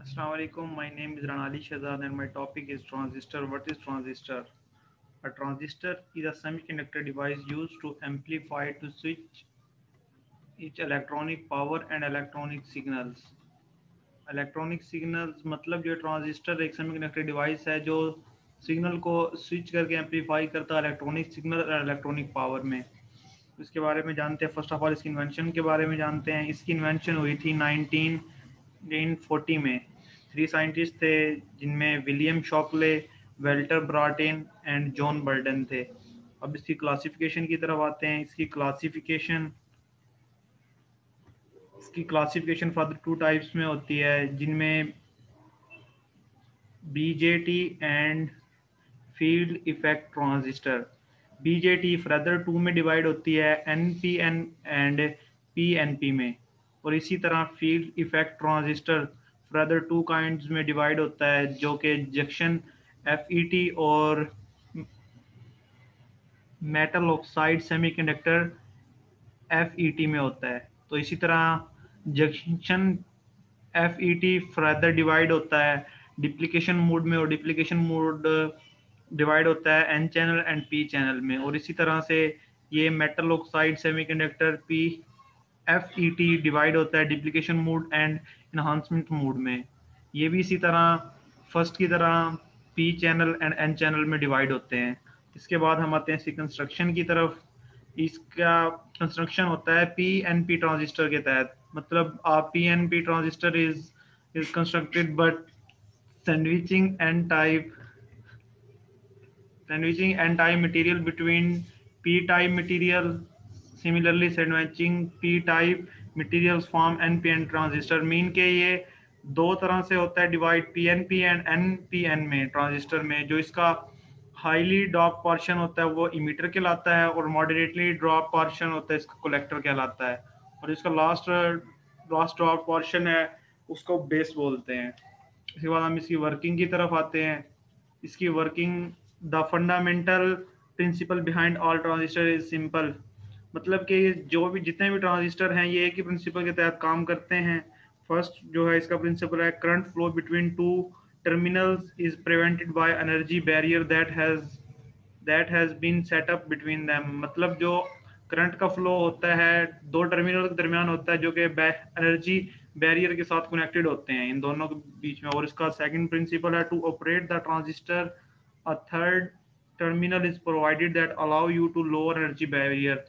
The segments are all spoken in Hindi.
Assalamualaikum. My name is Ranali Shahzad and my topic is transistor. What is transistor? A transistor is a semiconductor device used to amplify to switch each electronic power and electronic signals. Electronic signals मतलब जो ट्रांजिस्टर एक सेमीकंडक्टर डिवाइस है जो सिग्नल को स्विच करके एम्पलीफाई करता है इलेक्ट्रॉनिक सिग्नल और इलेक्ट्रॉनिक पावर में। इसके बारे में जानते हैं। फर्स्ट ऑफ ऑल इसकी इन्वेंशन के बारे में जानते हैं। इसकी इन्वेंशन हुई थी 1940 में। थ्री साइंटिस्ट थे जिनमें William Shockley, Walter Brattain and John Bardeen थे। अब इसकी क्लासिफिकेशन की तरफ आते हैं। इसकी क्लासिफिकेशन फर्दर टू टाइप्स में होती है जिनमें BJT and field effect transistor. BJT further two में डिवाइड होती है एनपीएन एंड पीएनपी में, और इसी तरह field effect transistor further two kinds में डिवाइड होता है जो कि जंक्शन एफईटी और मेटल ऑक्साइड सेमीकंडक्टर एफईटी में होता है। तो इसी तरह जंक्शन एफईटी फर्दर डिवाइड होता है डिप्लीकेशन मोड में, और डिप्लीकेशन मोड डिवाइड होता है N channel and P channel में। और इसी तरह से ये metal oxide semiconductor P FET divide होता है depletion mode and enhancement mode में। ये भी इसी तरह फर्स्ट की तरह P channel and N channel में डिवाइड होते हैं। इसके बाद हम आते हैं इसकी कंस्ट्रक्शन की तरफ। इसका कंस्ट्रक्शन होता है पी एन पी ट्रांजिस्टर के तहत। मतलब P N P transistor is constructed but sandwiching n type sandwiching n type material between p type material. Similarly sandwiching p type materials form npn transistor। Mean के ये दो तरह से होता है डिवाइड pnp एंड npn में ट्रांजिस्टर में। जो इसका हाईली ड्रॉप पोर्शन होता है वो इमीटर कहलाता है, और मॉडरेटली ड्रॉप पोर्शन होता है इसका कलेक्टर कहलाता है, और इसका लास्ट ड्रॉप पोर्शन है उसको बेस बोलते हैं। इसके बाद हम इसकी वर्किंग की तरफ आते हैं। इसकी working the fundamental principle behind all transistor is simple. मतलब कि जो भी जितने भी ट्रांजिस्टर हैं ये एक ही प्रिंसिपल के तहत काम करते हैं। फर्स्ट जो है इसका प्रिंसिपल है current flow between two terminals is prevented by energy barrier that has been set up between them. मतलब जो करंट का फ्लो होता है दो टर्मिनल के दरमियान होता है जो कि एनर्जी बैरियर के साथ कनेक्टेड होते हैं इन दोनों के बीच में। और इसका सेकंड प्रिंसिपल है to operate the transistor a third terminal is provided that allow you to lower energy barrier.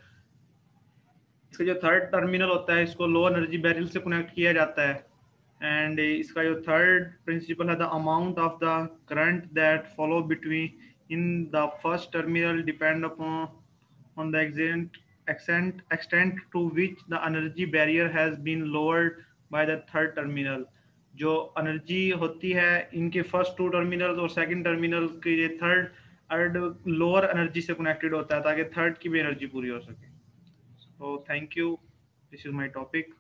इसका जो थर्ड टर्मिनल होता है इसको लोअर एनर्जी बैरियर से कनेक्ट किया जाता है। एंड इसका जो थर्ड प्रिंसिपल है the amount of the current that follow between in the first terminal depend upon on the extent to which the energy barrier has been lowered by the third terminal। जो एनर्जी होती है इनके फर्स्ट टू टर्मिनल्स और सेकंड टर्मिनल के ये थर्ड लोअर एनर्जी से कनेक्टेड होता है ताकि थर्ड की भी एनर्जी पूरी हो सके। तो thank you, this is my topic.